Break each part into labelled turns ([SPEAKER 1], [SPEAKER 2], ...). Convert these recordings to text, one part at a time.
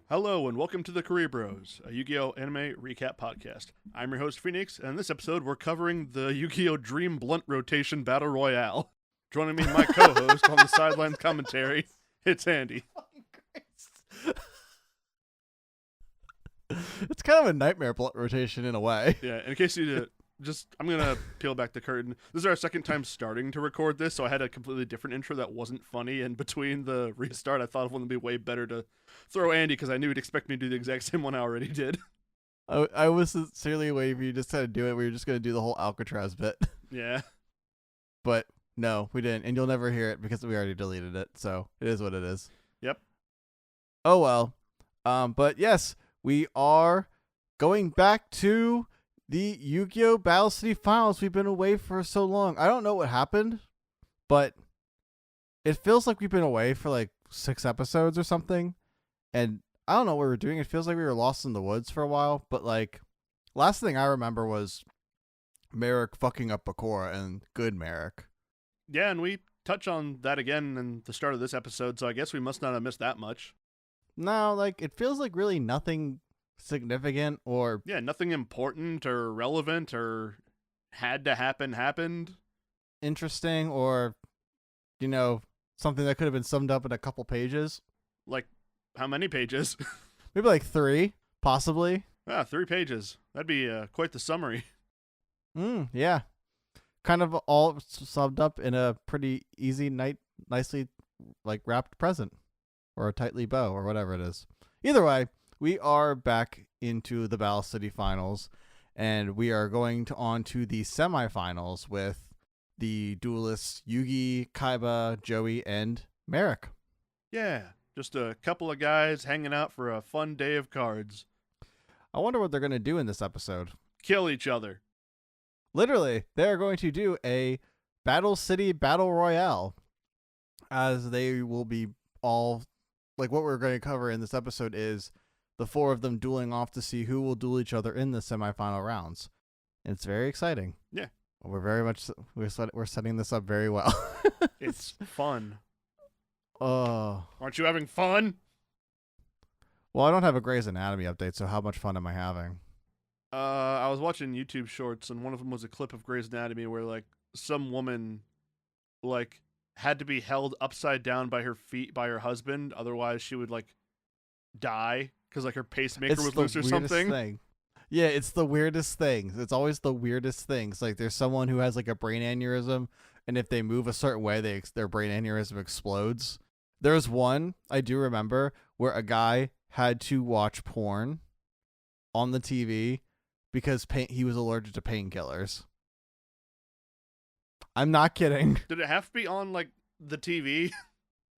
[SPEAKER 1] Hello and welcome to the Kuribros, a Yu-Gi-Oh! Anime recap podcast. I'm your host Phoenix, and in this episode we're covering the Yu-Gi-Oh! Dream Blunt Rotation Battle Royale. Joining me, my co-host on the sidelines commentary, it's Andy.
[SPEAKER 2] It's kind of a nightmare blunt rotation in a way.
[SPEAKER 1] Yeah, in case you I'm going to peel back the curtain. This is our second time starting to record this, so I had a completely different intro that wasn't funny, and between the restart I thought it would be way better to throw Andy because I knew he'd expect me to do the exact same one I already did.
[SPEAKER 2] I was sincerely waiting for you just to do it. We were just going to do the whole Alcatraz bit.
[SPEAKER 1] Yeah.
[SPEAKER 2] But no, we didn't. And you'll never hear it because we already deleted it. So it is what it is.
[SPEAKER 1] Yep.
[SPEAKER 2] Oh, well. But yes, we are going back to the Yu-Gi-Oh! Battle City Finals. We've been away for so long. I don't know what happened, but it feels like we've been away for like 6 episodes or something. And I don't know what we're doing. It feels like we were lost in the woods for a while. But like, last thing I remember was Merrick fucking up Bakura, and good Merrick.
[SPEAKER 1] Yeah, and we touch on that again in the start of this episode, so I guess we must not have missed that much.
[SPEAKER 2] No, like, it feels like really nothing significant or...
[SPEAKER 1] Yeah, nothing important or relevant or had to happen happened.
[SPEAKER 2] interesting or, you know, something that could have been summed up in a couple pages.
[SPEAKER 1] Like, how many pages?
[SPEAKER 2] Maybe like 3, possibly.
[SPEAKER 1] 3 pages. That'd be quite the summary.
[SPEAKER 2] Yeah. Kind of all summed up in a pretty easy, nicely like wrapped present. Or a tightly bow, or whatever it is. Either way, we are back into the Battle City Finals, and we are going on to the semifinals with the duelists Yugi, Kaiba, Joey, and Merrick.
[SPEAKER 1] Yeah, just a couple of guys hanging out for a fun day of cards.
[SPEAKER 2] I wonder what they're going to do in this episode.
[SPEAKER 1] Kill each other.
[SPEAKER 2] Literally, they're going to do a Battle City Battle Royale, as they will be all... Like, what we're going to cover in this episode is the 4 of them dueling off to see who will duel each other in the semifinal rounds. And it's very exciting.
[SPEAKER 1] Yeah.
[SPEAKER 2] We're setting this up very well.
[SPEAKER 1] It's fun.
[SPEAKER 2] Oh.
[SPEAKER 1] Aren't you having fun?
[SPEAKER 2] Well, I don't have a Grey's Anatomy update, so how much fun am I having?
[SPEAKER 1] I was watching YouTube shorts, and one of them was a clip of Grey's Anatomy where, like, some woman, like... had to be held upside down by her feet by her husband, otherwise she would like die because like her pacemaker was loose or something.
[SPEAKER 2] Thing. Yeah, it's the weirdest thing. It's always the weirdest things. Like there's someone who has like a brain aneurysm, and if they move a certain way, their brain aneurysm explodes. There's one I do remember where a guy had to watch porn on the TV because he was allergic to painkillers. I'm not kidding.
[SPEAKER 1] Did it have to be on like the TV?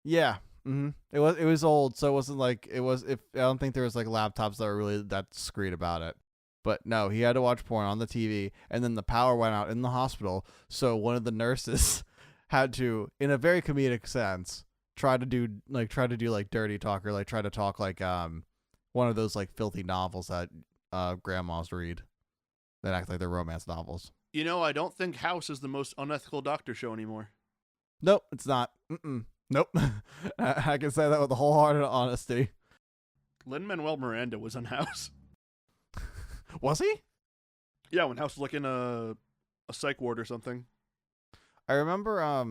[SPEAKER 2] Yeah. Mm-hmm. It was old, so it wasn't like it was. I don't think there was like laptops that were really that discreet about it. But no, he had to watch porn on the TV, and then the power went out in the hospital. So one of the nurses had to, in a very comedic sense, try to do like dirty talk or like try to talk like one of those like filthy novels that grandmas read that act like they're romance novels.
[SPEAKER 1] You know, I don't think House is the most unethical doctor show anymore.
[SPEAKER 2] Nope, it's not. Nope. I can say that with a wholehearted honesty.
[SPEAKER 1] Lin-Manuel Miranda was on House.
[SPEAKER 2] Was he?
[SPEAKER 1] Yeah, when House was like in a psych ward or something.
[SPEAKER 2] I remember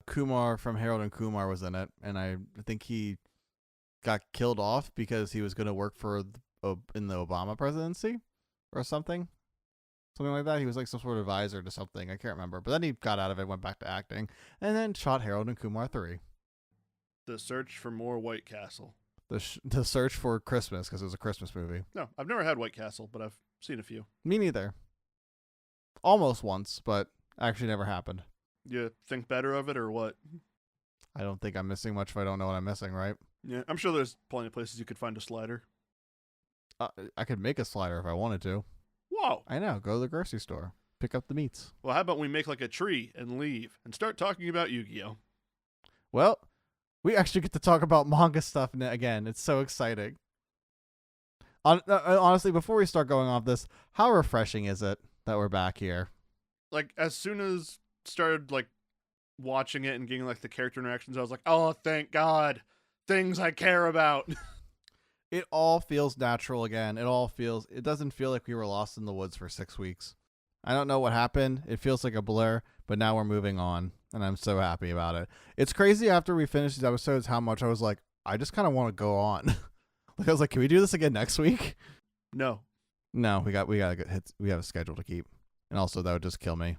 [SPEAKER 2] Kumar from Harold and Kumar was in it, and I think he got killed off because he was going to work for in the Obama presidency or something. Something like that. He was like some sort of advisor to something. I can't remember. But then he got out of it, went back to acting, and then shot Harold and Kumar 3.
[SPEAKER 1] The Search for More White Castle.
[SPEAKER 2] The Search for Christmas, because it was a Christmas movie.
[SPEAKER 1] No, I've never had White Castle, but I've seen a few.
[SPEAKER 2] Me neither. Almost once, but actually never happened.
[SPEAKER 1] You think better of it or what?
[SPEAKER 2] I don't think I'm missing much if I don't know what I'm missing, right?
[SPEAKER 1] Yeah, I'm sure there's plenty of places you could find a slider.
[SPEAKER 2] I could make a slider if I wanted to.
[SPEAKER 1] Whoa.
[SPEAKER 2] I know. Go to the grocery store. Pick up the meats.
[SPEAKER 1] Well, how about we make like a tree and leave and start talking about Yu-Gi-Oh?
[SPEAKER 2] Well, we actually get to talk about manga stuff again. It's so exciting. Honestly, before we start going off this, how refreshing is it that we're back here?
[SPEAKER 1] Like, as soon as started like watching it and getting like the character interactions, I was like, oh, thank God. Things I care about.
[SPEAKER 2] It all feels natural again. It doesn't feel like we were lost in the woods for 6 weeks. I don't know what happened. It feels like a blur, but now we're moving on, and I'm so happy about it. It's crazy after we finish these episodes how much I was like, I just kind of want to go on. Like I was like, can we do this again next week?
[SPEAKER 1] No.
[SPEAKER 2] No, we have a schedule to keep, and also that would just kill me.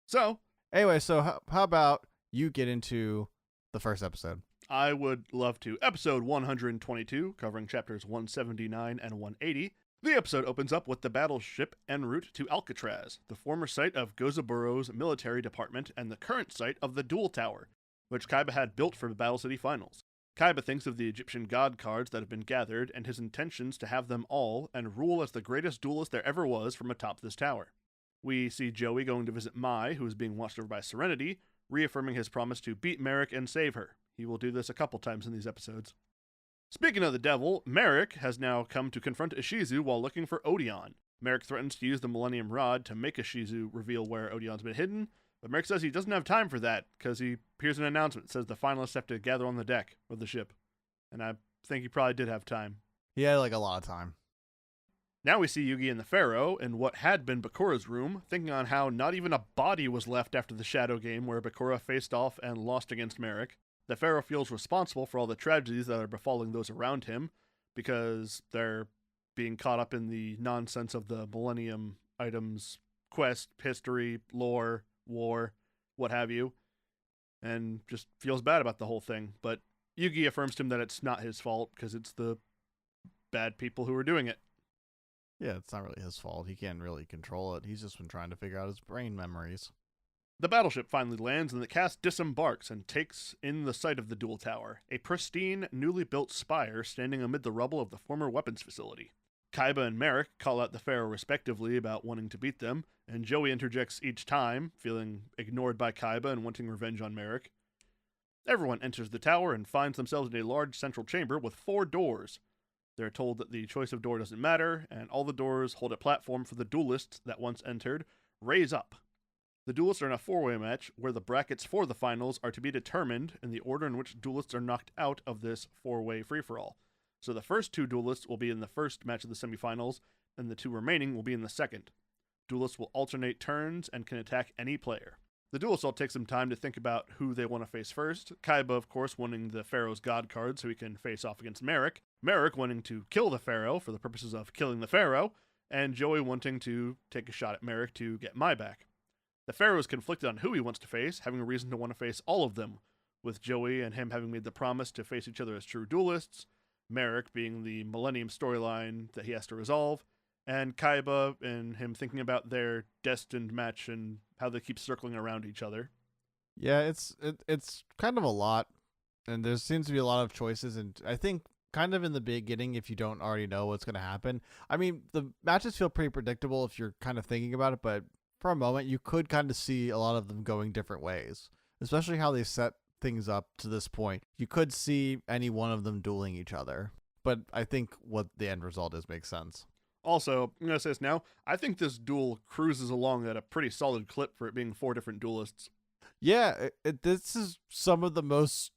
[SPEAKER 1] So
[SPEAKER 2] anyway, so how about you get into the first episode?
[SPEAKER 1] I would love to. Episode 122, covering chapters 179 and 180. The episode opens up with the battleship en route to Alcatraz, the former site of Gozaburo's military department and the current site of the Duel Tower, which Kaiba had built for the Battle City Finals. Kaiba thinks of the Egyptian god cards that have been gathered and his intentions to have them all and rule as the greatest duelist there ever was from atop this tower. We see Joey going to visit Mai, who is being watched over by Serenity, reaffirming his promise to beat Merrick and save her. He will do this a couple times in these episodes. Speaking of the devil, Merrick has now come to confront Ishizu while looking for Odeon. Merrick threatens to use the Millennium Rod to make Ishizu reveal where Odeon's been hidden, but Merrick says he doesn't have time for that because he hears an announcement that says the finalists have to gather on the deck of the ship. And I think he probably did have time.
[SPEAKER 2] He had like a lot of time.
[SPEAKER 1] Now we see Yugi and the Pharaoh in what had been Bakura's room, thinking on how not even a body was left after the Shadow game where Bakura faced off and lost against Merrick. The Pharaoh feels responsible for all the tragedies that are befalling those around him because they're being caught up in the nonsense of the Millennium items, quest, history, lore, war, what have you, and just feels bad about the whole thing. But Yugi affirms to him that it's not his fault because it's the bad people who are doing it.
[SPEAKER 2] Yeah, it's not really his fault. He can't really control it. He's just been trying to figure out his brain memories.
[SPEAKER 1] The battleship finally lands and the cast disembarks and takes in the site of the Duel Tower, a pristine, newly built spire standing amid the rubble of the former weapons facility. Kaiba and Merrick call out the Pharaoh respectively about wanting to beat them, and Joey interjects each time, feeling ignored by Kaiba and wanting revenge on Merrick. Everyone enters the tower and finds themselves in a large central chamber with 4 doors. They're told that the choice of door doesn't matter, and all the doors hold a platform for the duelists that once entered raise up. The duelists are in a 4-way match where the brackets for the finals are to be determined in the order in which duelists are knocked out of this 4-way free-for-all. So the first 2 duelists will be in the first match of the semifinals, and the 2 remaining will be in the second. Duelists will alternate turns and can attack any player. The duelists all take some time to think about who they want to face first. Kaiba, of course, wanting the Pharaoh's god card so he can face off against Merrick. Merrick wanting to kill the Pharaoh for the purposes of killing the Pharaoh. And Joey wanting to take a shot at Merrick to get Mai back. The Pharaoh is conflicted on who he wants to face, having a reason to want to face all of them, with Joey and him having made the promise to face each other as true duelists, Merrick being the Millennium storyline that he has to resolve, and Kaiba and him thinking about their destined match and how they keep circling around each other.
[SPEAKER 2] Yeah, it's kind of a lot, and there seems to be a lot of choices, and I think kind of in the beginning, if you don't already know what's going to happen, I mean, the matches feel pretty predictable if you're kind of thinking about it, but for a moment, you could kind of see a lot of them going different ways, especially how they set things up to this point. You could see any one of them dueling each other, but I think what the end result is makes sense.
[SPEAKER 1] Also, I'm going to say this now, I think this duel cruises along at a pretty solid clip for it being 4 different duelists.
[SPEAKER 2] Yeah, this is some of the most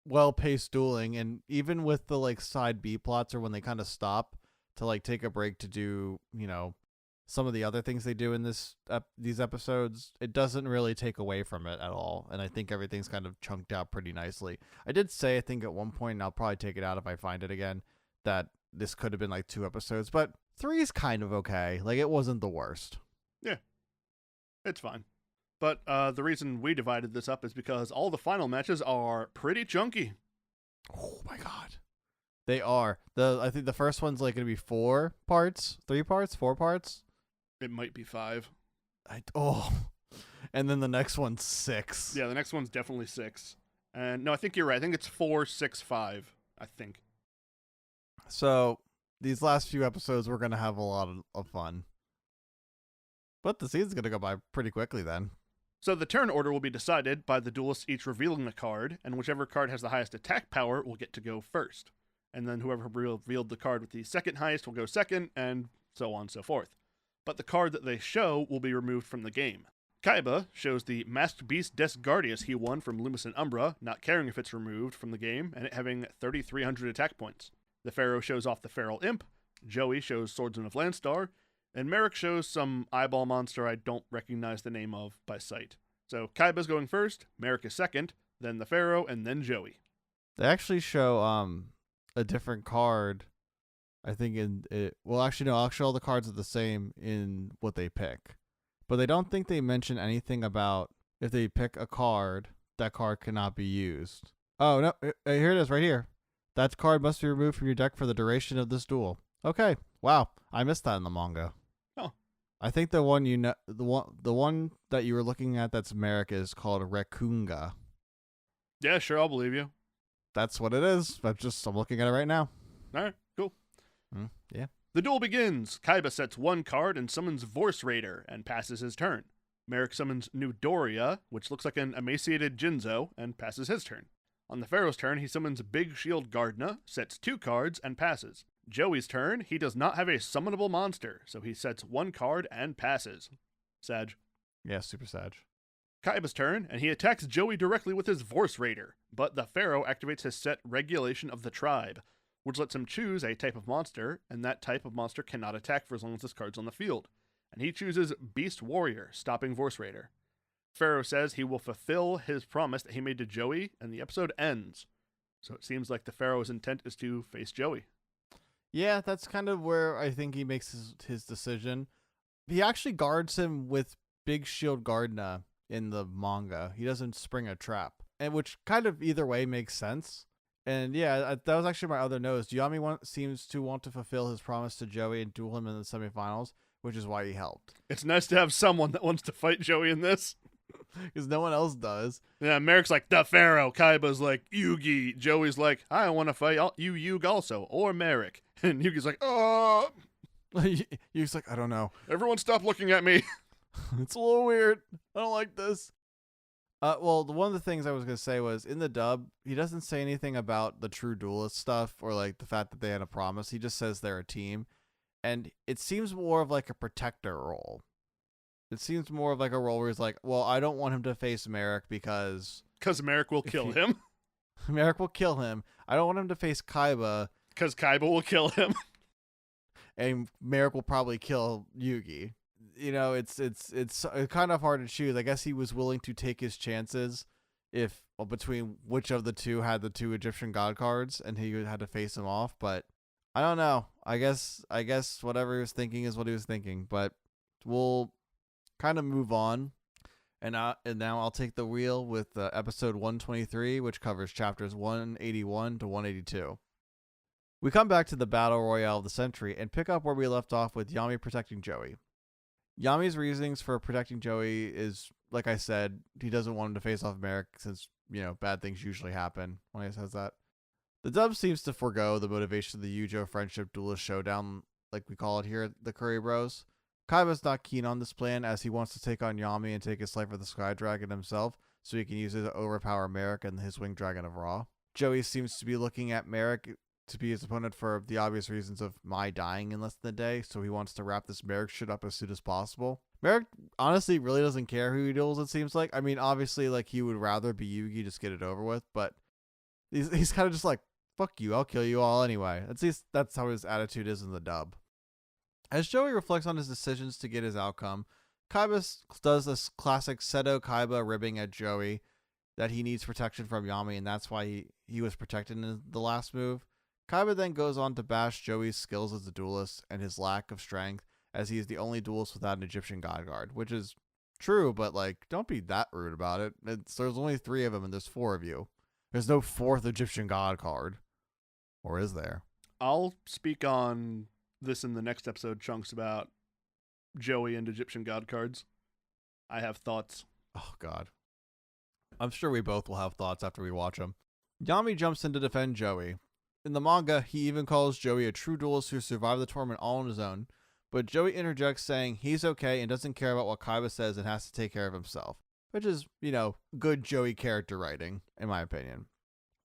[SPEAKER 2] well-paced dueling, and even with the like side B plots or when they kind of stop to like take a break to do, you know, some of the other things they do in these episodes, it doesn't really take away from it at all. And I think everything's kind of chunked out pretty nicely. I did say, I think at one point, and I'll probably take it out if I find it again, that this could have been like 2 episodes, but 3 is kind of okay. Like, it wasn't the worst.
[SPEAKER 1] Yeah, it's fine. But the reason we divided this up is because all the final matches are pretty chunky.
[SPEAKER 2] Oh my god. They are. I think the first one's like going to be 4 parts, 3 parts, 4 parts.
[SPEAKER 1] It might be 5.
[SPEAKER 2] And then the next one's 6.
[SPEAKER 1] Yeah, the next one's definitely 6. And no, I think you're right. I think it's 4, 6, 5, I think.
[SPEAKER 2] So these last few episodes, we're going to have a lot of fun. But the season's going to go by pretty quickly then.
[SPEAKER 1] So the turn order will be decided by the duelists each revealing a card, and whichever card has the highest attack power will get to go first. And then whoever revealed the card with the second highest will go second, and so on and so forth. But the card that they show will be removed from the game. Kaiba shows the Masked Beast Desgardius he won from Lumis and Umbra, not caring if it's removed from the game, and it having 3,300 attack points. The Pharaoh shows off the Feral Imp, Joey shows Swordsman of Landstar, and Merrick shows some eyeball monster I don't recognize the name of by sight. So Kaiba's going first, Merrick is second, then the Pharaoh, and then Joey.
[SPEAKER 2] They actually show a different card. I think I'll show all the cards are the same in what they pick. But they don't think they mention anything about if they pick a card, that card cannot be used. Oh, no, here it is right here. That card must be removed from your deck for the duration of this duel. Okay. Wow. I missed that in the manga.
[SPEAKER 1] Oh.
[SPEAKER 2] I think the one the one that you were looking at that's Merrick is called Rekunga.
[SPEAKER 1] Yeah, sure, I'll believe you.
[SPEAKER 2] That's what it is. I'm looking at it right now.
[SPEAKER 1] All right, cool.
[SPEAKER 2] Yeah.
[SPEAKER 1] The duel begins. Kaiba sets one card and summons Vorse Raider and passes his turn. Merrick summons New Doria, which looks like an emaciated Jinzo, and passes his turn. On the Pharaoh's turn, he summons Big Shield Gardna, sets 2 cards, and passes. Joey's turn, he does not have a summonable monster, so he sets 1 card and passes. Sag.
[SPEAKER 2] Yeah, super Sag.
[SPEAKER 1] Kaiba's turn, and he attacks Joey directly with his Vorse Raider, but the Pharaoh activates his set Regulation of the Tribe, which lets him choose a type of monster, and that type of monster cannot attack for as long as this card's on the field. And he chooses Beast Warrior, stopping Vorse Raider. Pharaoh says he will fulfill his promise that he made to Joey, and the episode ends. So it seems like the Pharaoh's intent is to face Joey.
[SPEAKER 2] Yeah, that's kind of where I think he makes his decision. He actually guards him with Big Shield Gardna in the manga. He doesn't spring a trap, and which kind of either way makes sense. And yeah, that was actually my other note. Yami seems to want to fulfill his promise to Joey and duel him in the semifinals, which is why he helped.
[SPEAKER 1] It's nice to have someone that wants to fight Joey in this.
[SPEAKER 2] Because no one else does.
[SPEAKER 1] Yeah, Merrick's like, the Pharaoh. Kaiba's like, Yugi. Joey's like, I want to fight you, Yugi also, or Merrick. And Yugi's like, oh.
[SPEAKER 2] Yugi's like, I don't know.
[SPEAKER 1] Everyone stop looking at me.
[SPEAKER 2] It's a little weird. I don't like this. Well, one of the things I was going to say was, in the dub, he doesn't say anything about the true duelist stuff or like the fact that they had a promise. He just says they're a team. And it seems more of like a protector role. It seems more of like a role where he's like, well, I don't want him to face Merrick because
[SPEAKER 1] Merrick will kill him.
[SPEAKER 2] Merrick will kill him. I don't want him to face Kaiba
[SPEAKER 1] because Kaiba will kill him.
[SPEAKER 2] And Merrick will probably kill Yugi. You know, it's kind of hard to choose. I guess he was willing to take his chances between which of the two had the 2 Egyptian god cards, and he had to face them off. But I don't know. I guess whatever he was thinking is what he was thinking. But we'll kind of move on, and now I'll take the wheel with episode 123, which covers chapters 181 to 182. We come back to the battle royale of the century and pick up where we left off with Yami protecting Joey. Yami's reasonings for protecting Joey is, like I said, he doesn't want him to face off Merrick since, bad things usually happen when he says that. The dub seems to forego the motivation of the Yujo friendship duelist showdown, like we call it here at the Kuribros. Kaiba's not keen on this plan, as he wants to take on Yami and take his life for the Sky Dragon himself, so he can use it to overpower Merrick and his Winged Dragon of Ra. Joey seems to be looking at Merrick to be his opponent for the obvious reasons of Mai dying in less than a day, so he wants to wrap this Merrick shit up as soon as possible. Merrick honestly really doesn't care who he duels, it seems like. I mean, obviously, like, he would rather be Yugi, just get it over with, but he's kind of just like, fuck you, I'll kill you all anyway. At least that's how his attitude is in the dub. As Joey reflects on his decisions to get his outcome, Kaiba does this classic Seto Kaiba ribbing at Joey that he needs protection from Yami, and that's why he was protected in the last move. Kaiba then goes on to bash Joey's skills as a duelist and his lack of strength, as he is the only duelist without an Egyptian god card, which is true, but like, don't be that rude about it. There's only 3 of them and there's 4 of you. There's no 4th Egyptian god card. Or is there?
[SPEAKER 1] I'll speak on this in the next episode, chunks about Joey and Egyptian god cards. I have thoughts.
[SPEAKER 2] Oh, God. I'm sure we both will have thoughts after we watch them. Yami jumps in to defend Joey. In the manga, he even calls Joey a true duelist who survived the tournament all on his own, but Joey interjects saying he's okay and doesn't care about what Kaiba says and has to take care of himself, which is, good Joey character writing, in my opinion.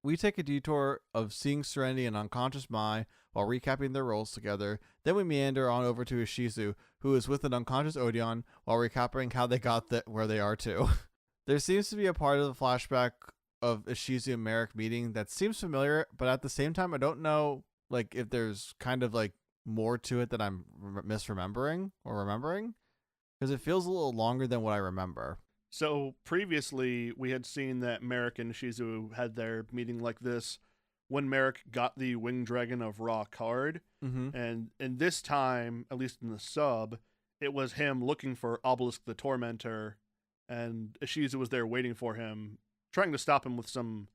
[SPEAKER 2] We take a detour of seeing Serenity and unconscious Mai while recapping their roles together. Then we meander on over to Ishizu, who is with an unconscious Odeon, while recapping how they got where they are too. There seems to be a part of the flashback of Ishizu and Merrick meeting that seems familiar, but at the same time, I don't know Like if there's kind of like more to it that I'm misremembering or remembering, because it feels a little longer than what I remember.
[SPEAKER 1] So previously, we had seen that Merrick and Shizu had their meeting like this when Merrick got the Winged Dragon of Ra card.
[SPEAKER 2] Mm-hmm.
[SPEAKER 1] And this time, at least in the sub, it was him looking for Obelisk the Tormentor, and Shizu was there waiting for him, trying to stop him with some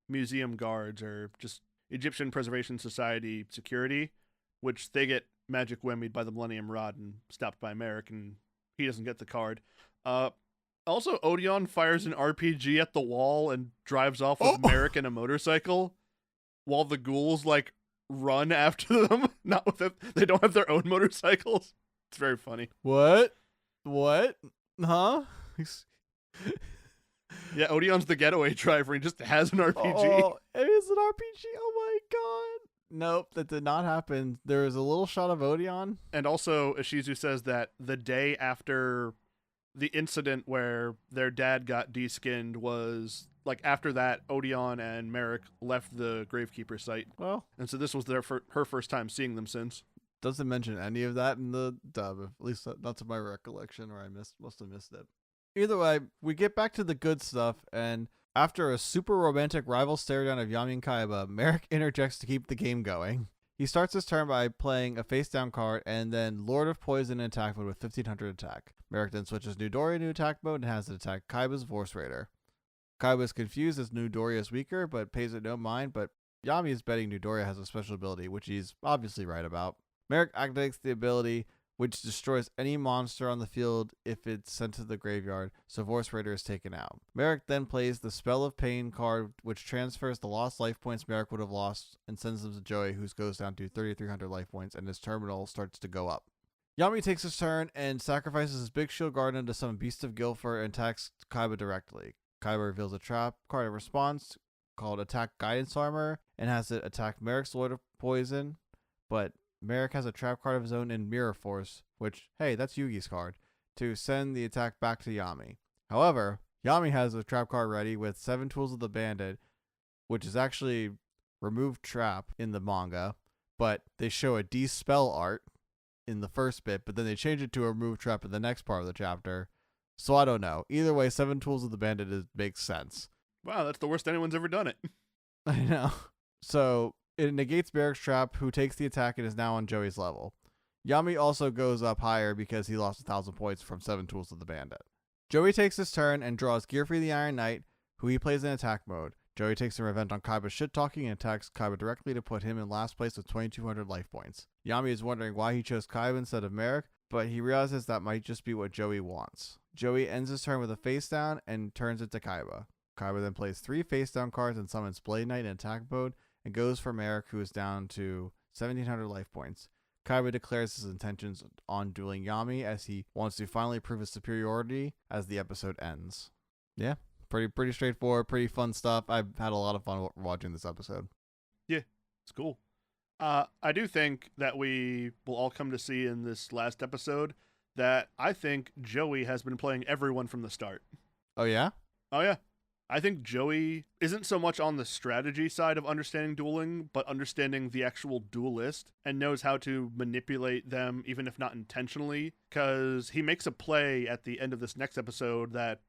[SPEAKER 1] museum guards or just Egyptian Preservation Society security, which they get magic whammied by the Millennium Rod and stopped by Merrick, and he doesn't get the card. Also, Odeon fires an RPG at the wall and drives off with Merrick in a motorcycle, while the ghouls like run after them. Not with it; they don't have their own motorcycles. It's very funny.
[SPEAKER 2] What? Huh?
[SPEAKER 1] Yeah, Odeon's the getaway driver. He just has an RPG.
[SPEAKER 2] Oh, it is an RPG. Oh my god. Nope, that did not happen. There is a little shot of Odeon.
[SPEAKER 1] And also, Ishizu says that the day after the incident where their dad got deskinned was, like, after that, Odeon and Merrick left the Gravekeeper site.
[SPEAKER 2] Well,
[SPEAKER 1] and so this was her first time seeing them since.
[SPEAKER 2] Doesn't mention any of that in the dub, at least not to my recollection, or I must have missed it. Either way, we get back to the good stuff, and after a super romantic rival stare down of Yami and Kaiba, Merrick interjects to keep the game going. He starts his turn by playing a face-down card, and then Lord of Poison in attack mode with 1500 attack. Merrick then switches Newdoria to attack mode and has it attack Kaiba's Force Raider. Kaiba is confused as Newdoria is weaker, but pays it no mind, but Yami is betting Newdoria has a special ability, which he's obviously right about. Merrick activates the ability, which destroys any monster on the field if it's sent to the graveyard, so Force Raider is taken out. Merrick then plays the Spell of Pain card, which transfers the lost life points Merrick would have lost and sends them to Joey, who goes down to 3,300 life points, and his terminal starts to go up. Yami takes his turn and sacrifices his Big Shield Guard into some Beast of Guilford and attacks Kaiba directly. Kaiba reveals a trap card in response called Attack Guidance Armor and has it attack Merrick's Lord of Poison, but Merrick has a trap card of his own in Mirror Force, which, hey, that's Yugi's card, to send the attack back to Yami. However, Yami has a trap card ready with 7 Tools of the Bandit, which is actually Remove Trap in the manga, but they show a de-spell art in the first bit, but then they change it to a Remove Trap in the next part of the chapter. So I don't know. Either way, 7 Tools of the Bandit makes sense.
[SPEAKER 1] Wow, that's the worst anyone's ever done it.
[SPEAKER 2] I know. So it negates Merrick's trap, who takes the attack and is now on Joey's level. Yami also goes up higher because he lost 1,000 points from 7 Tools of the Bandit. Joey takes his turn and draws Gearfree the Iron Knight, who he plays in attack mode. Joey takes a revenge on Kaiba's shit-talking and attacks Kaiba directly to put him in last place with 2,200 life points. Yami is wondering why he chose Kaiba instead of Merrick, but he realizes that might just be what Joey wants. Joey ends his turn with a face down and turns it to Kaiba. Kaiba then plays 3 face down cards and summons Blade Knight in attack mode and goes for Merrick, who is down to 1,700 life points. Kaiba declares his intentions on dueling Yami as he wants to finally prove his superiority as the episode ends. Yeah, pretty straightforward, pretty fun stuff. I've had a lot of fun watching this episode.
[SPEAKER 1] Yeah, it's cool. I do think that we will all come to see in this last episode that I think Joey has been playing everyone from the start.
[SPEAKER 2] Oh, yeah?
[SPEAKER 1] Oh, yeah. I think Joey isn't so much on the strategy side of understanding dueling, but understanding the actual duelist and knows how to manipulate them, even if not intentionally, because he makes a play at the end of this next episode that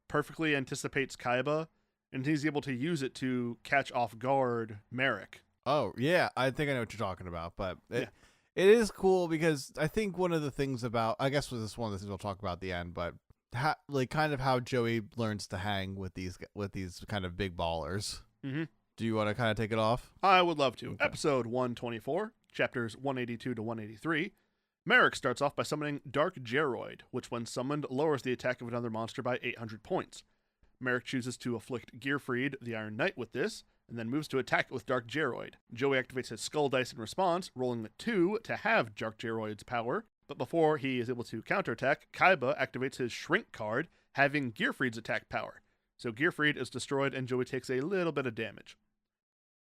[SPEAKER 1] perfectly anticipates Kaiba, and he's able to use it to catch off guard Merrick.
[SPEAKER 2] Oh, yeah, I think I know what you're talking about, but it is cool because I think one of the things about, I guess this is one of the things we'll talk about at the end, but kind of how Joey learns to hang with these kind of big ballers.
[SPEAKER 1] Mm-hmm.
[SPEAKER 2] Do you want to kind of take it off?
[SPEAKER 1] I would love to.
[SPEAKER 2] Okay.
[SPEAKER 1] Episode 124, chapters 182 to 183. Merrick starts off by summoning Dark Geroid, which when summoned lowers the attack of another monster by 800 points. Merrick chooses to afflict Gearfried, the Iron Knight, with this, and then moves to attack with Dark Geroid. Joey activates his Skull Dice in response, rolling the 2 to have Dark Geroid's power. But before he is able to counterattack, Kaiba activates his Shrink card, having Gearfried's attack power. So Gearfried is destroyed and Joey takes a little bit of damage.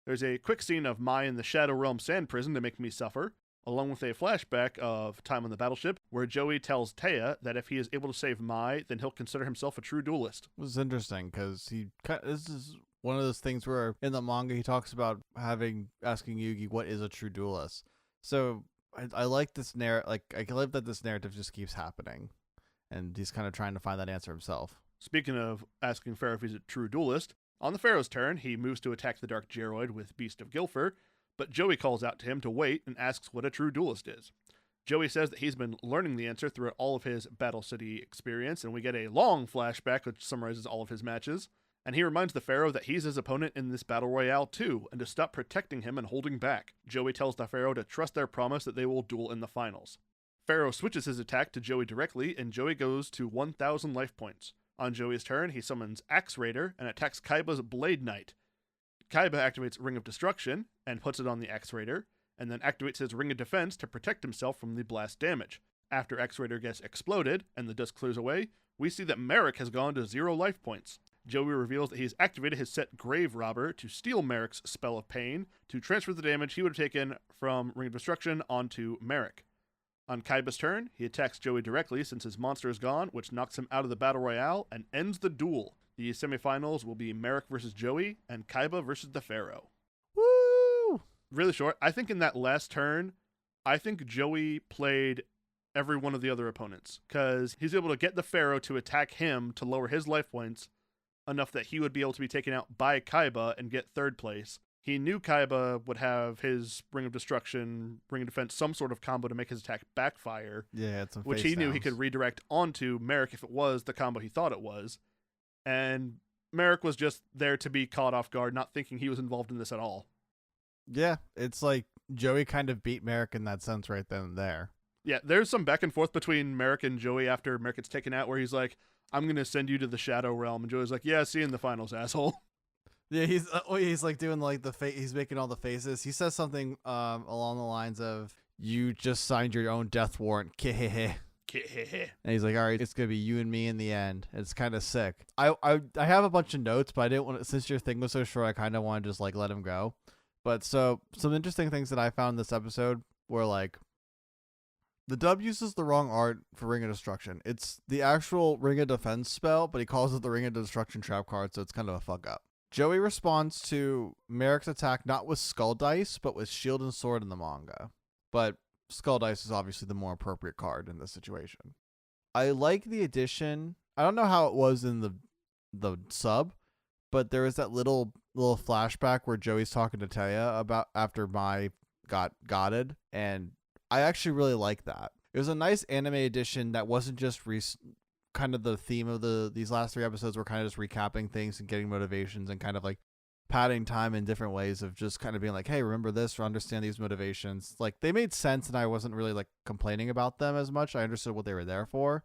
[SPEAKER 1] There's a quick scene of Mai in the Shadow Realm Sand Prison to make me suffer, along with a flashback of time on the battleship, where Joey tells Taya that if he is able to save Mai, then he'll consider himself a true duelist.
[SPEAKER 2] It was interesting because this is one of those things where in the manga he talks about asking Yugi what is a true duelist. So I like this narrative. Like I love that this narrative just keeps happening, and he's kind of trying to find that answer himself.
[SPEAKER 1] Speaking of asking Pharaoh if he's a true duelist, on the Pharaoh's turn, he moves to attack the Dark Geroid with Beast of Gilfer, but Joey calls out to him to wait and asks what a true duelist is. Joey says that he's been learning the answer throughout all of his Battle City experience, and we get a long flashback which summarizes all of his matches. And he reminds the Pharaoh that he's his opponent in this Battle Royale too, and to stop protecting him and holding back. Joey tells the Pharaoh to trust their promise that they will duel in the finals. Pharaoh switches his attack to Joey directly, and Joey goes to 1,000 life points. On Joey's turn, he summons Axe Raider and attacks Kaiba's Blade Knight. Kaiba activates Ring of Destruction and puts it on the Axe Raider, and then activates his Ring of Defense to protect himself from the blast damage. After Axe Raider gets exploded and the dust clears away, we see that Merrick has gone to 0 life points. Joey reveals that he's activated his set Grave Robber to steal Merrick's Spell of Pain to transfer the damage he would have taken from Ring of Destruction onto Merrick. On Kaiba's turn, he attacks Joey directly since his monster is gone, which knocks him out of the Battle Royale and ends the duel. The semifinals will be Merrick versus Joey and Kaiba versus the Pharaoh.
[SPEAKER 2] Woo!
[SPEAKER 1] Really short. I think in that last turn, I think Joey played every one of the other opponents because he's able to get the Pharaoh to attack him to lower his life points enough that he would be able to be taken out by Kaiba and get third place. He knew Kaiba would have his Ring of Destruction, Ring of Defense, some sort of combo to make his attack backfire.
[SPEAKER 2] Yeah,
[SPEAKER 1] which he knew he could redirect onto Merrick if it was the combo he thought it was. And Merrick was just there to be caught off guard, not thinking he was involved in this at all.
[SPEAKER 2] Yeah, it's like Joey kind of beat Merrick in that sense right then and there.
[SPEAKER 1] Yeah, there's some back and forth between Merrick and Joey after Merrick gets taken out where he's like, I'm going to send you to the Shadow Realm. And Joey's like, yeah, see you in the finals, asshole.
[SPEAKER 2] Yeah, he's like doing like he's making all the faces. He says something along the lines of, "You just signed your own death warrant." And he's like, "All right, it's gonna be you and me in the end." It's kind of sick. I have a bunch of notes, but I didn't want to, since your thing was so short, I kind of want to just like let him go. But so some interesting things that I found in this episode were like, the dub uses the wrong art for Ring of Destruction. It's the actual Ring of Defense spell, but he calls it the Ring of Destruction trap card, so it's kind of a fuck up. Joey responds to Merrick's attack not with Skull Dice, but with Shield and Sword in the manga. But Skull Dice is obviously the more appropriate card in this situation. I like the addition. I don't know how it was in the sub, but there is that little flashback where Joey's talking to Taya about after Mai got gotted, and I actually really like that. It was a nice anime edition that wasn't just kind of the theme of these last 3 episodes were kind of just recapping things and getting motivations and kind of like padding time in different ways of just kind of being like, hey, remember this or understand these motivations. Like they made sense and I wasn't really like complaining about them as much. I understood what they were there for,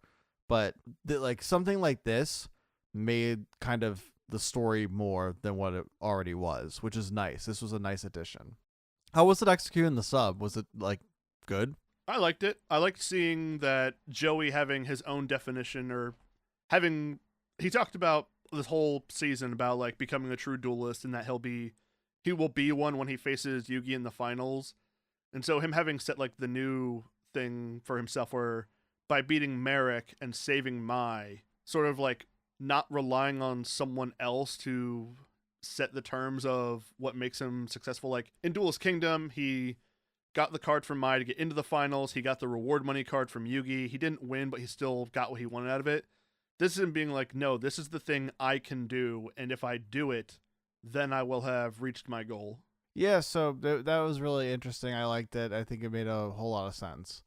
[SPEAKER 2] but like something like this made kind of the story more than what it already was, which is nice. This was a nice addition. How was it executed in the sub? Was it like good?
[SPEAKER 1] I liked it. I liked seeing that Joey having his own definition or he talked about this whole season about like becoming a true duelist and that he will be one when he faces Yugi in the finals. And so him having set like the new thing for himself where by beating Merrick and saving Mai, sort of like not relying on someone else to set the terms of what makes him successful. Like in Duelist Kingdom, he got the card from Mai to get into the finals. He got the reward money card from Yugi. He didn't win, but he still got what he wanted out of it. This is him being like, no, this is the thing I can do, and if I do it, then I will have reached my goal.
[SPEAKER 2] Yeah, so that was really interesting. I liked it. I think it made a whole lot of sense.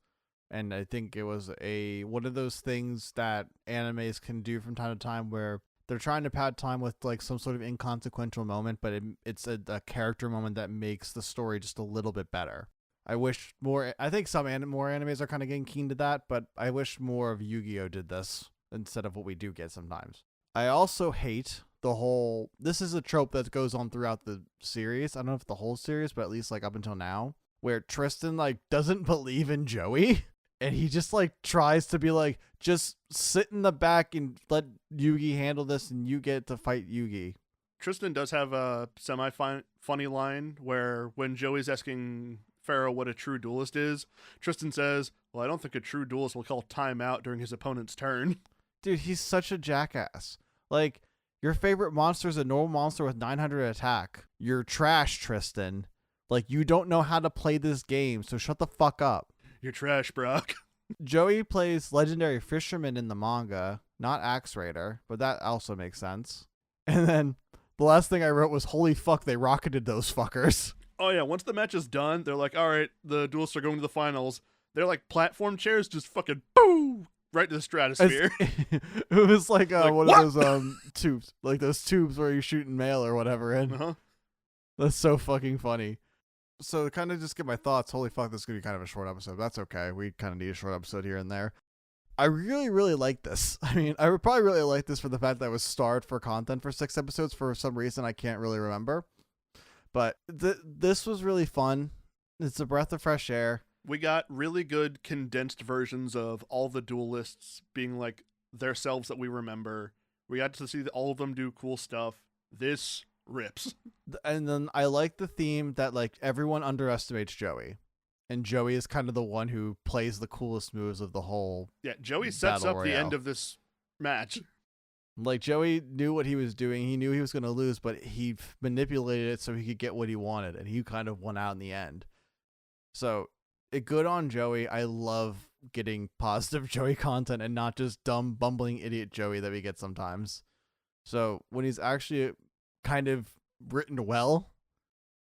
[SPEAKER 2] And I think it was one of those things that animes can do from time to time where they're trying to pad time with like some sort of inconsequential moment, but it's a character moment that makes the story just a little bit better. I wish more. I think more animes are kind of getting keen to that, but I wish more of Yu-Gi-Oh did this instead of what we do get sometimes. I also hate the whole. This is a trope that goes on throughout the series. I don't know if the whole series, but at least like up until now, where Tristan like doesn't believe in Joey, and he just like tries to be like, just sit in the back and let Yugi handle this, and you get to fight Yugi.
[SPEAKER 1] Tristan does have a semi-funny line where when Joey's asking Pharaoh what a true duelist is, Tristan says, well, I don't think a true duelist will call time out during his opponent's turn.
[SPEAKER 2] Dude, he's such a jackass. Like, Your favorite monster is a normal monster with 900 attack. You're trash, Tristan. Like, you don't know how to play this game, so shut the fuck up.
[SPEAKER 1] You're trash, Brock.
[SPEAKER 2] Joey plays Legendary Fisherman in the manga, not Axe Raider, but that also makes sense. And then the last thing I wrote was, holy fuck, they rocketed those fuckers.
[SPEAKER 1] Oh, yeah. Once the match is done, they're like, all right, the duelists are going to the finals. They're like platform chairs, just fucking boom, right to the stratosphere.
[SPEAKER 2] It was like, one
[SPEAKER 1] what?
[SPEAKER 2] of those tubes, like those tubes where you're shooting mail or whatever in.
[SPEAKER 1] Uh-huh.
[SPEAKER 2] That's so fucking funny. So to kind of just get my thoughts, holy fuck, this is going to be kind of a short episode. That's okay. We kind of need a short episode here and there. I really, really like this. I mean, I would probably really like this for the fact that I was starved for content for 6 episodes for some reason I can't really remember. But this was really fun. It's a breath of fresh air.
[SPEAKER 1] We got really good condensed versions of all the duelists being like their selves that we remember. We got to see all of them do cool stuff. This rips.
[SPEAKER 2] And then I like the theme that like everyone underestimates Joey. And Joey is kind of the one who plays the coolest moves of the whole.
[SPEAKER 1] Yeah, Joey sets up
[SPEAKER 2] Royale.
[SPEAKER 1] the end of this match.
[SPEAKER 2] Like, Joey knew what he was doing. He knew he was going to lose, but he manipulated it so he could get what he wanted. And he kind of won out in the end. So, good on Joey. I love getting positive Joey content and not just dumb, bumbling idiot Joey that we get sometimes. So, when he's actually kind of written well,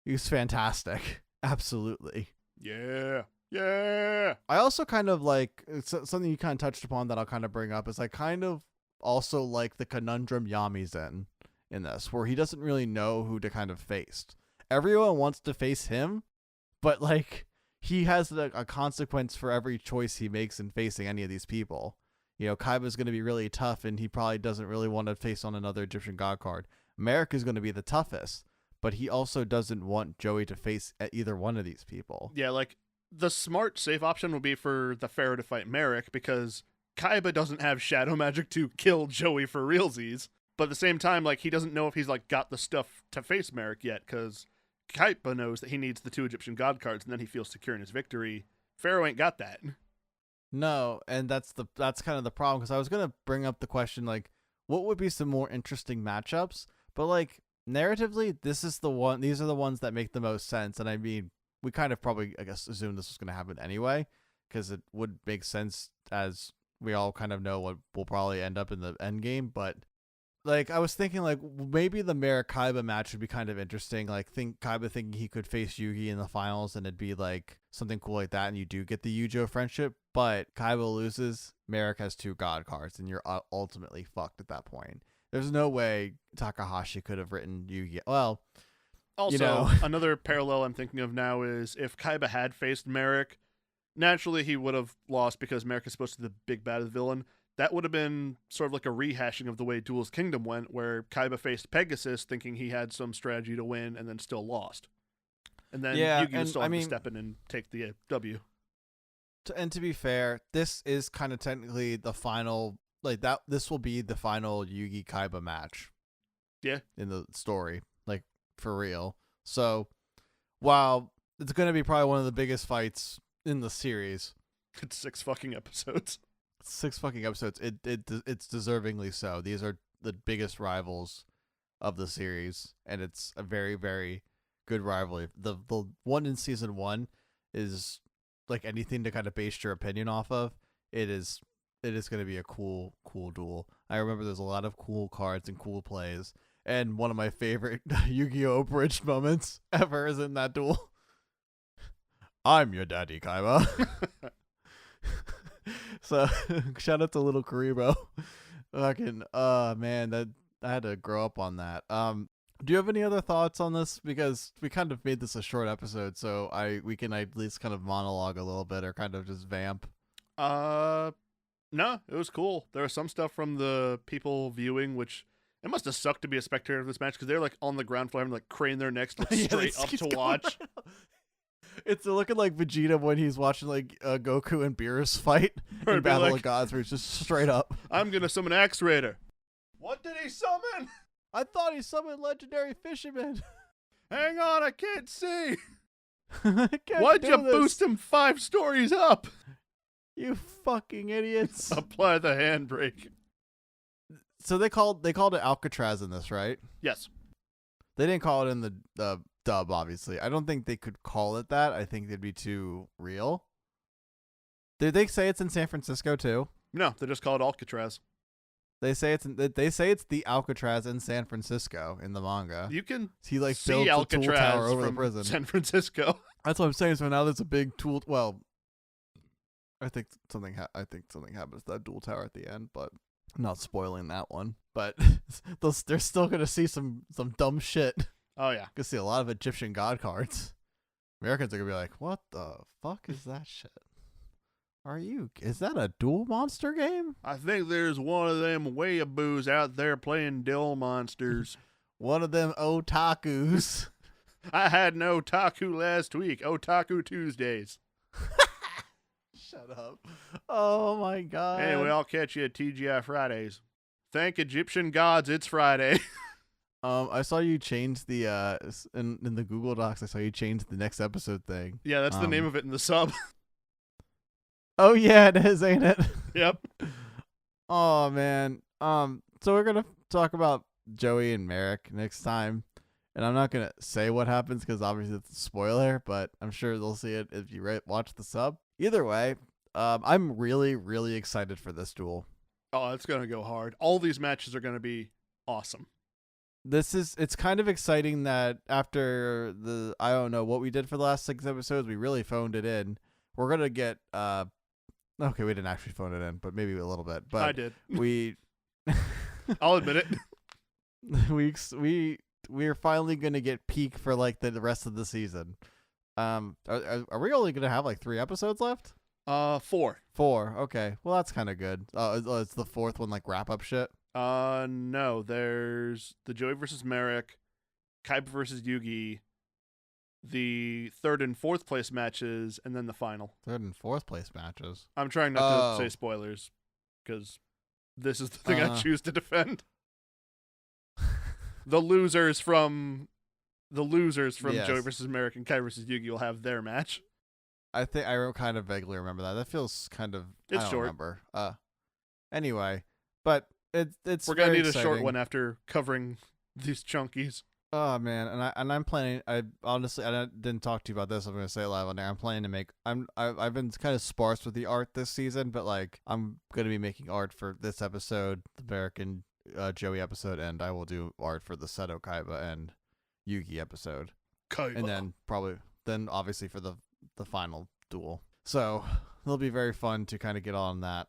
[SPEAKER 2] he's fantastic. Absolutely.
[SPEAKER 1] Yeah. Yeah.
[SPEAKER 2] I also kind of like, it's something you kind of touched upon that I'll kind of bring up, is I kind of also like the conundrum Yami's in this, where he doesn't really know who to kind of face. Everyone wants to face him, but like he has a consequence for every choice he makes in facing any of these people. You know, Kaiba's going to be really tough, and he probably doesn't really want to face on another Egyptian god card. Merrick is going to be the toughest, but he also doesn't want Joey to face either one of these people.
[SPEAKER 1] Yeah, like the smart, safe option would be for the Pharaoh to fight Merrick, because Kaiba doesn't have shadow magic to kill Joey for realsies. But at the same time, like, he doesn't know if he's like got the stuff to face Merrick yet, because Kaiba knows that he needs the 2 Egyptian god cards, and then he feels secure in his victory. Pharaoh ain't got that.
[SPEAKER 2] No, and that's kind of the problem, because I was gonna bring up the question, like, what would be some more interesting matchups? But like, narratively, these are the ones that make the most sense. And I mean, we kind of probably, I guess, assumed this was gonna happen anyway, because it would make sense, as we all kind of know what will probably end up in the end game. But like, I was thinking, like, maybe the Merrick Kaiba match would be kind of interesting. Like, Kaiba thinking he could face Yugi in the finals, and it'd be like something cool like that, and you do get the Yujo friendship, but Kaiba loses, Merrick has 2 god cards, and you're ultimately fucked at that point. There's no way Takahashi could have written Yugi. Well,
[SPEAKER 1] also, another parallel I'm thinking of now is if Kaiba had faced Merrick, naturally he would have lost, because Merrick is supposed to be the big bad villain. That would have been sort of like a rehashing of the way Duelist Kingdom went, where Kaiba faced Pegasus thinking he had some strategy to win and then still lost. And then Yugi would still have to step in and take the W.
[SPEAKER 2] And to be fair, this is kind of technically the final, like, that. This will be the final Yugi Kaiba match.
[SPEAKER 1] Yeah.
[SPEAKER 2] In the story, like, for real. So, while it's going to be probably one of the biggest fights in the series,
[SPEAKER 1] it's 6 fucking episodes.
[SPEAKER 2] 6 fucking episodes. It's deservingly so. These are the biggest rivals of the series, and it's a very, very good rivalry. The one in season 1 is like anything to kind of base your opinion off of. It is going to be a cool duel. I remember there's a lot of cool cards and cool plays, and one of my favorite Yu-Gi-Oh! Abridged moments ever is in that duel. I'm your daddy, Kaiba. So, shout out to little Kuribros. Fucking, man, that I had to grow up on that. Do you have any other thoughts on this? Because we kind of made this a short episode, so we can at least kind of monologue a little bit, or kind of just vamp.
[SPEAKER 1] No, it was cool. There was some stuff from the people viewing, which it must have sucked to be a spectator of this match, because they're like on the ground floor having to like crane their necks like, straight up to watch.
[SPEAKER 2] It's looking like Vegeta when he's watching like Goku and Beerus fight in Battle of Gods, where he's just straight up.
[SPEAKER 1] I'm gonna summon Axe Raider. What did he summon?
[SPEAKER 2] I thought he summoned Legendary Fisherman.
[SPEAKER 1] Hang on, I can't see.
[SPEAKER 2] Why'd
[SPEAKER 1] you boost him 5 stories up?
[SPEAKER 2] You fucking idiots.
[SPEAKER 1] Apply the handbrake.
[SPEAKER 2] So they called it Alcatraz in this, right?
[SPEAKER 1] Yes.
[SPEAKER 2] They didn't call it in the dub, obviously. I don't think they could call it that. I think they'd be too real. Did they say it's in San Francisco too?
[SPEAKER 1] No, they just call it Alcatraz.
[SPEAKER 2] They say it's the Alcatraz in San Francisco in the manga.
[SPEAKER 1] You can
[SPEAKER 2] He like
[SPEAKER 1] see
[SPEAKER 2] builds
[SPEAKER 1] Alcatraz
[SPEAKER 2] a tool tower over
[SPEAKER 1] from
[SPEAKER 2] the prison.
[SPEAKER 1] San Francisco.
[SPEAKER 2] That's what I'm saying. So now there's a big tool. Well, I think something happens to that dual tower at the end, but I'm not spoiling that one. But they're still gonna see some dumb shit.
[SPEAKER 1] Oh yeah,
[SPEAKER 2] Gonna see a lot of Egyptian god cards. Americans are gonna be like, "What the fuck is that shit? Is that a duel monster game?
[SPEAKER 1] I think there's one of them weeaboos out there playing duel monsters.
[SPEAKER 2] One of them otakus."
[SPEAKER 1] I had an otaku last week. Otaku Tuesdays.
[SPEAKER 2] Shut up. Oh my god.
[SPEAKER 1] Anyway, I'll catch you at TGI Fridays. Thank Egyptian gods, it's Friday.
[SPEAKER 2] I saw you change the in the Google Docs. I saw you change the next episode thing.
[SPEAKER 1] Yeah, that's the name of it in the sub.
[SPEAKER 2] Oh yeah, it is, ain't it?
[SPEAKER 1] Yep.
[SPEAKER 2] Oh man. So we're gonna talk about Joey and Merrick next time, and I'm not gonna say what happens because obviously it's a spoiler, but I'm sure they'll see it if you watch the sub. Either way, I'm really, really excited for this duel.
[SPEAKER 1] Oh, it's gonna go hard. All these matches are gonna be awesome.
[SPEAKER 2] It's kind of exciting that after I don't know what we did for the last 6 episodes, we really phoned it in. We're gonna get okay, we didn't actually phone it in, but maybe a little bit. But
[SPEAKER 1] I did.
[SPEAKER 2] We
[SPEAKER 1] I'll admit it.
[SPEAKER 2] we're finally gonna get peak for like the rest of the season. Are we only gonna have like 3 episodes left?
[SPEAKER 1] 4.
[SPEAKER 2] 4. Okay, well that's kind of good. It's the 4th one, like wrap up shit.
[SPEAKER 1] No. There's the Joey versus Merrick, Kaiba versus Yugi, the 3rd and 4th place matches, and then the final.
[SPEAKER 2] 3rd and 4th place matches.
[SPEAKER 1] I'm trying not to say spoilers because this is the thing I choose to defend. The losers from
[SPEAKER 2] Yes.
[SPEAKER 1] Joey versus Merrick and Kai versus Yugi will have their match.
[SPEAKER 2] I think I kind of vaguely remember that. That feels kind of
[SPEAKER 1] It's
[SPEAKER 2] I don't
[SPEAKER 1] short.
[SPEAKER 2] remember. Anyway, but it's
[SPEAKER 1] We're gonna
[SPEAKER 2] very
[SPEAKER 1] need a short
[SPEAKER 2] exciting.
[SPEAKER 1] one after covering these chunkies.
[SPEAKER 2] Oh man, and I'm planning. I honestly I didn't talk to you about this. I'm gonna say it live on there. I'm planning to make. I've been kind of sparse with the art this season, but like I'm gonna be making art for this episode, the Merrick and Joey episode, and I will do art for the Seto Kaiba and Yugi episode,
[SPEAKER 1] Kaiba.
[SPEAKER 2] and then obviously for the final duel. So it'll be very fun to kind of get on that.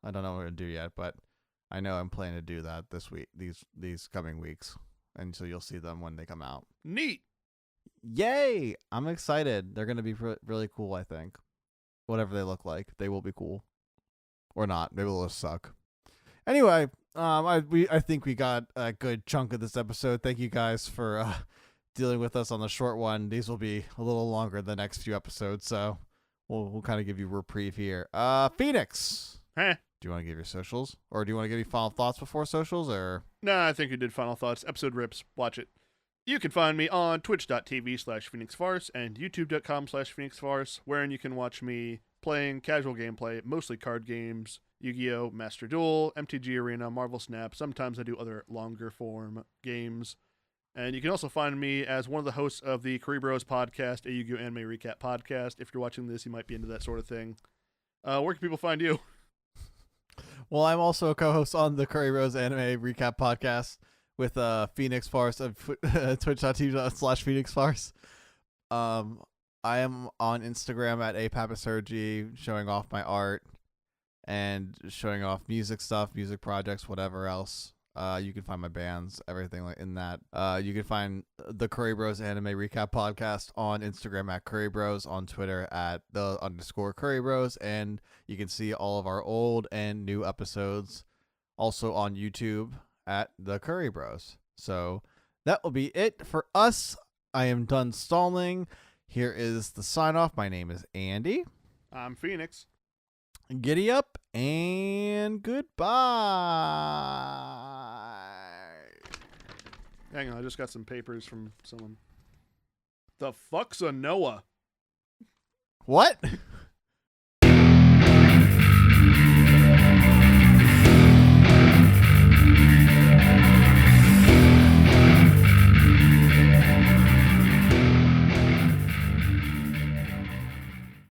[SPEAKER 2] I don't know what we're gonna do yet, but I know I'm planning to do that this week, these coming weeks. And so you'll see them when they come out.
[SPEAKER 1] Neat.
[SPEAKER 2] Yay! I'm excited. They're going to be really cool, I think. Whatever they look like, they will be cool. Or not. Maybe they'll just suck. Anyway, I think we got a good chunk of this episode. Thank you guys for dealing with us on the short one. These will be a little longer the next few episodes, so we'll kind of give you a reprieve here. Phoenix!
[SPEAKER 1] Huh.
[SPEAKER 2] Do you want to give your socials? Or do you want to give your final thoughts before socials? Or
[SPEAKER 1] Nah, I think you did final thoughts. Episode rips. Watch it. You can find me on twitch.tv/PhoenixFarce and youtube.com/PhoenixFarce, wherein you can watch me playing casual gameplay, mostly card games, Yu-Gi-Oh!, Master Duel, MTG Arena, Marvel Snap. Sometimes I do other longer form games. And you can also find me as one of the hosts of the Kuribros Podcast, a Yu-Gi-Oh! Anime recap podcast. If you're watching this, you might be into that sort of thing. Where can people find you?
[SPEAKER 2] well, I'm also a co-host on the Kuribros Anime Recap Podcast with Phoenix Farce of twitch.tv/Phoenix I am on Instagram at apapasurgy, showing off my art and showing off music stuff, music projects, whatever else. You can find my bands, everything like in that. You can find the Kuribros Anime Recap Podcast on Instagram at Kuribros, on Twitter at _Kuribros, and you can see all of our old and new episodes also on YouTube at the Kuribros. So that will be it for us. I am done stalling. Here is the sign off. My name is Andy.
[SPEAKER 1] I'm Phoenix.
[SPEAKER 2] Giddy up and goodbye.
[SPEAKER 1] Hang on, I just got some papers from someone. The fuck's a Noah?
[SPEAKER 2] What?